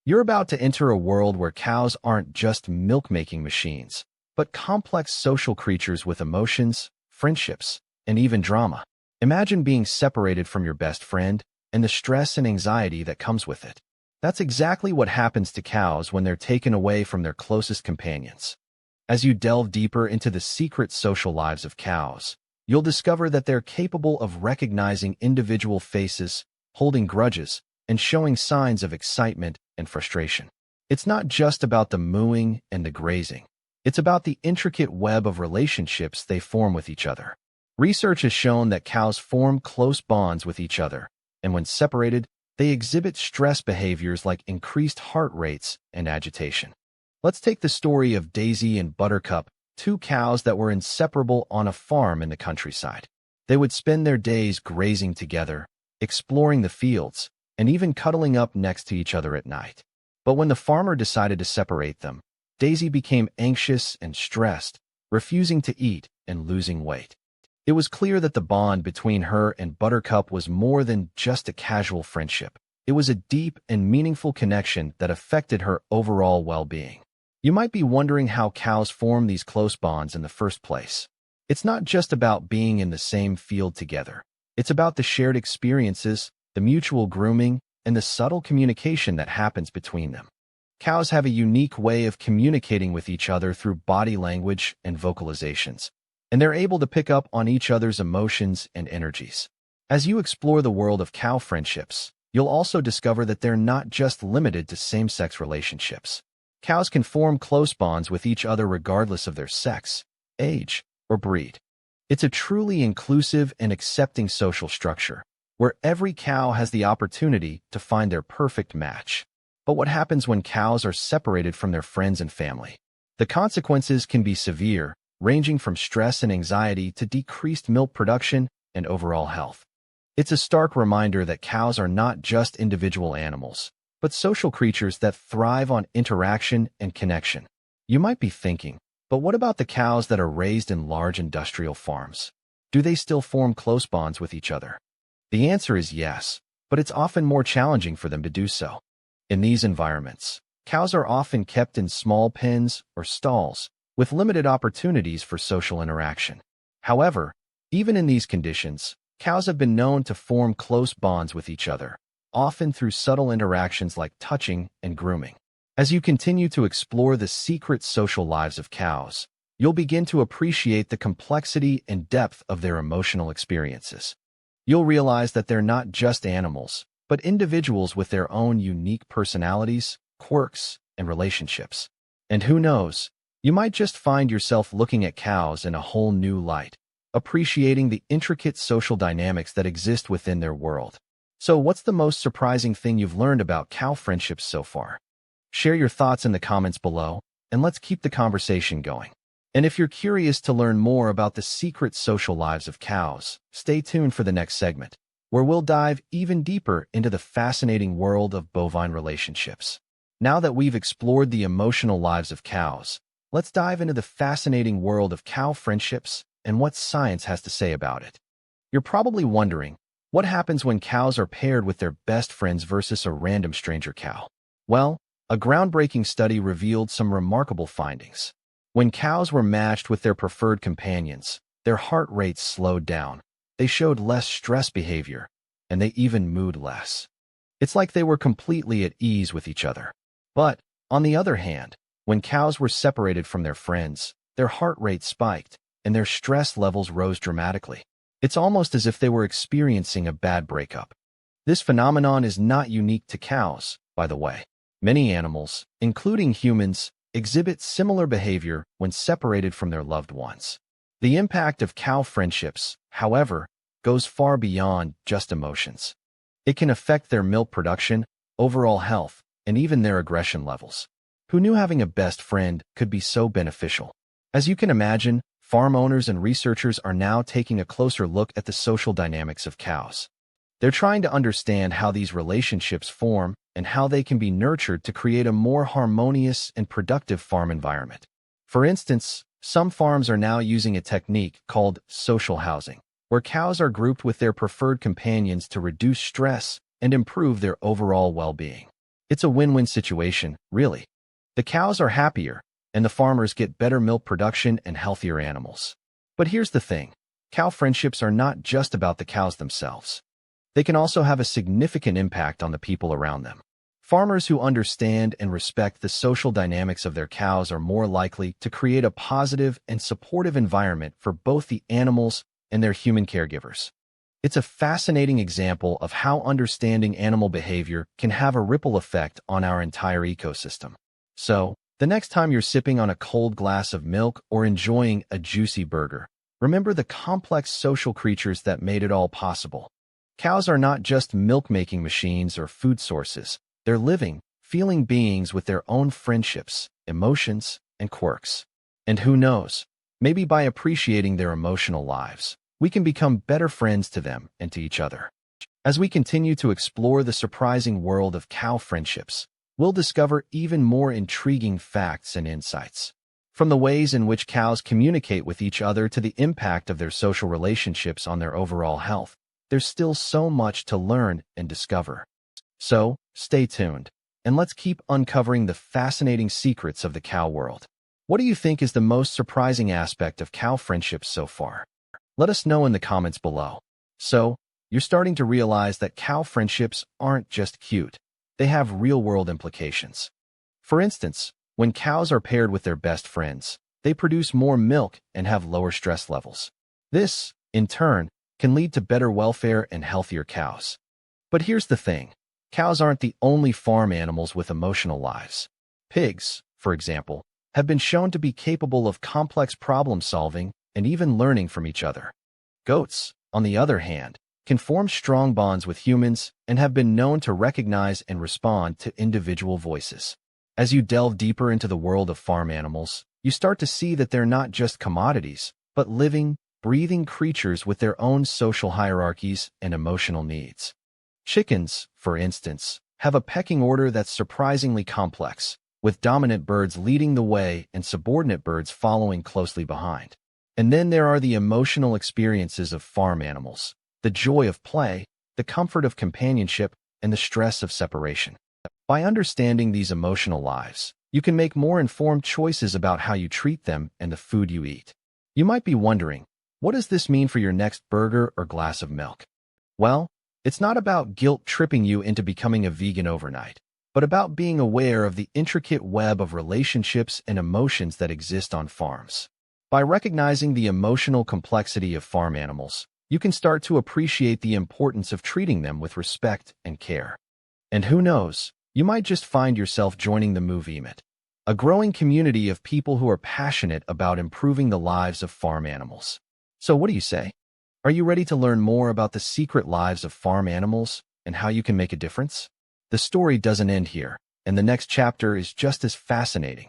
You're about to enter a world where cows aren't just milk-making machines, but complex social creatures with emotions, friendships, and even drama. Imagine being separated from your best friend and the stress and anxiety that comes with it. That's exactly what happens to cows when they're taken away from their closest companions. As you delve deeper into the secret social lives of cows, you'll discover that they're capable of recognizing individual faces, holding grudges, and showing signs of excitement and frustration. It's not just about the mooing and the grazing. It's about the intricate web of relationships they form with each other. Research has shown that cows form close bonds with each other, and when separated, they exhibit stress behaviors like increased heart rates and agitation. Let's take the story of Daisy and Buttercup, two cows that were inseparable on a farm in the countryside. They would spend their days grazing together, exploring the fields, and even cuddling up next to each other at night. But when the farmer decided to separate them, Daisy became anxious and stressed, refusing to eat and losing weight. It was clear that the bond between her and Buttercup was more than just a casual friendship. It was a deep and meaningful connection that affected her overall well-being. You might be wondering how cows form these close bonds in the first place. It's not just about being in the same field together. It's about the shared experiences, the mutual grooming, and the subtle communication that happens between them. Cows have a unique way of communicating with each other through body language and vocalizations, and they're able to pick up on each other's emotions and energies. As you explore the world of cow friendships, you'll also discover that they're not just limited to same-sex relationships. Cows can form close bonds with each other regardless of their sex, age, or breed. It's a truly inclusive and accepting social structure, where every cow has the opportunity to find their perfect match. But what happens when cows are separated from their friends and family? The consequences can be severe, ranging from stress and anxiety to decreased milk production and overall health. It's a stark reminder that cows are not just individual animals, but social creatures that thrive on interaction and connection. You might be thinking, but what about the cows that are raised in large industrial farms? Do they still form close bonds with each other? The answer is yes, but it's often more challenging for them to do so. In these environments, cows are often kept in small pens or stalls, with limited opportunities for social interaction. However, even in these conditions, cows have been known to form close bonds with each other, often through subtle interactions like touching and grooming. As you continue to explore the secret social lives of cows, you'll begin to appreciate the complexity and depth of their emotional experiences. You'll realize that they're not just animals, but individuals with their own unique personalities, quirks, and relationships. And who knows, you might just find yourself looking at cows in a whole new light, appreciating the intricate social dynamics that exist within their world. So what's the most surprising thing you've learned about cow friendships so far? Share your thoughts in the comments below, and let's keep the conversation going. And if you're curious to learn more about the secret social lives of cows, stay tuned for the next segment, where we'll dive even deeper into the fascinating world of bovine relationships. Now that we've explored the emotional lives of cows, let's dive into the fascinating world of cow friendships and what science has to say about it. You're probably wondering, what happens when cows are paired with their best friends versus a random stranger cow? Well, a groundbreaking study revealed some remarkable findings. When cows were matched with their preferred companions, their heart rates slowed down, they showed less stress behavior, and they even mooed less. It's like they were completely at ease with each other. But, on the other hand, when cows were separated from their friends, their heart rate spiked, and their stress levels rose dramatically. It's almost as if they were experiencing a bad breakup. This phenomenon is not unique to cows, by the way. Many animals, including humans, exhibit similar behavior when separated from their loved ones. The impact of cow friendships, however, goes far beyond just emotions. It can affect their milk production, overall health, and even their aggression levels. Who knew having a best friend could be so beneficial? As you can imagine, farm owners and researchers are now taking a closer look at the social dynamics of cows. They're trying to understand how these relationships form and how they can be nurtured to create a more harmonious and productive farm environment. For instance, some farms are now using a technique called social housing, where cows are grouped with their preferred companions to reduce stress and improve their overall well-being. It's a win-win situation, really. The cows are happier, and the farmers get better milk production and healthier animals. But here's the thing. Cow friendships are not just about the cows themselves. They can also have a significant impact on the people around them. Farmers who understand and respect the social dynamics of their cows are more likely to create a positive and supportive environment for both the animals and their human caregivers. It's a fascinating example of how understanding animal behavior can have a ripple effect on our entire ecosystem. So, the next time you're sipping on a cold glass of milk or enjoying a juicy burger, remember the complex social creatures that made it all possible. Cows are not just milk-making machines or food sources. They're living, feeling beings with their own friendships, emotions, and quirks. And who knows, maybe by appreciating their emotional lives, we can become better friends to them and to each other. As we continue to explore the surprising world of cow friendships, we'll discover even more intriguing facts and insights. From the ways in which cows communicate with each other to the impact of their social relationships on their overall health, there's still so much to learn and discover. So, stay tuned, and let's keep uncovering the fascinating secrets of the cow world. What do you think is the most surprising aspect of cow friendships so far? Let us know in the comments below. So, you're starting to realize that cow friendships aren't just cute. They have real-world implications. For instance, when cows are paired with their best friends, they produce more milk and have lower stress levels. This, in turn, can lead to better welfare and healthier cows. But here's the thing. Cows aren't the only farm animals with emotional lives. Pigs, for example, have been shown to be capable of complex problem-solving and even learning from each other. Goats, on the other hand, can form strong bonds with humans and have been known to recognize and respond to individual voices. As you delve deeper into the world of farm animals, you start to see that they're not just commodities, but living, breathing creatures with their own social hierarchies and emotional needs. Chickens, for instance, have a pecking order that's surprisingly complex, with dominant birds leading the way and subordinate birds following closely behind. And then there are the emotional experiences of farm animals, the joy of play, the comfort of companionship, and the stress of separation. By understanding these emotional lives, you can make more informed choices about how you treat them and the food you eat. You might be wondering, what does this mean for your next burger or glass of milk? Well, it's not about guilt-tripping you into becoming a vegan overnight, but about being aware of the intricate web of relationships and emotions that exist on farms. By recognizing the emotional complexity of farm animals, you can start to appreciate the importance of treating them with respect and care. And who knows, you might just find yourself joining the moo-d, a growing community of people who are passionate about improving the lives of farm animals. So what do you say? Are you ready to learn more about the secret lives of farm animals and how you can make a difference? The story doesn't end here, and the next chapter is just as fascinating.